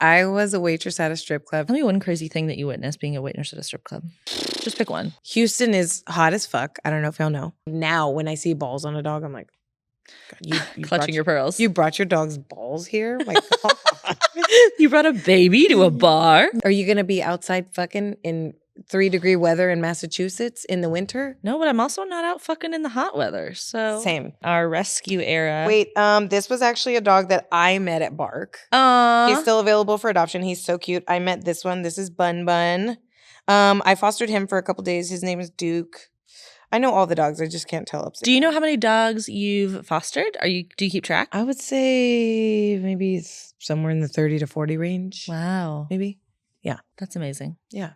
I was a waitress at a strip club. Tell me one crazy thing that you witnessed being a waitress at a strip club. Just pick one. Houston is hot as fuck. I don't know if y'all know. Now, when I see balls on a dog, I'm like, God, you Clutching your pearls. You brought your dog's balls here? My God. You brought a baby to a bar? Are you going to be outside fucking in 3-degree weather in Massachusetts in the winter? No, but I'm also not out fucking in the hot weather. So same. Our rescue era. Wait, this was actually a dog that I met at Bark. He's still available for adoption. He's so cute. I met this one. This is Bun Bun. I fostered him for a couple days. His name is Duke. I know all the dogs. I just can't tell upstate. Do you know how many dogs you've fostered? Do you keep track? I would say maybe somewhere in the 30 to 40 range. Wow. Maybe. Yeah. That's amazing. Yeah.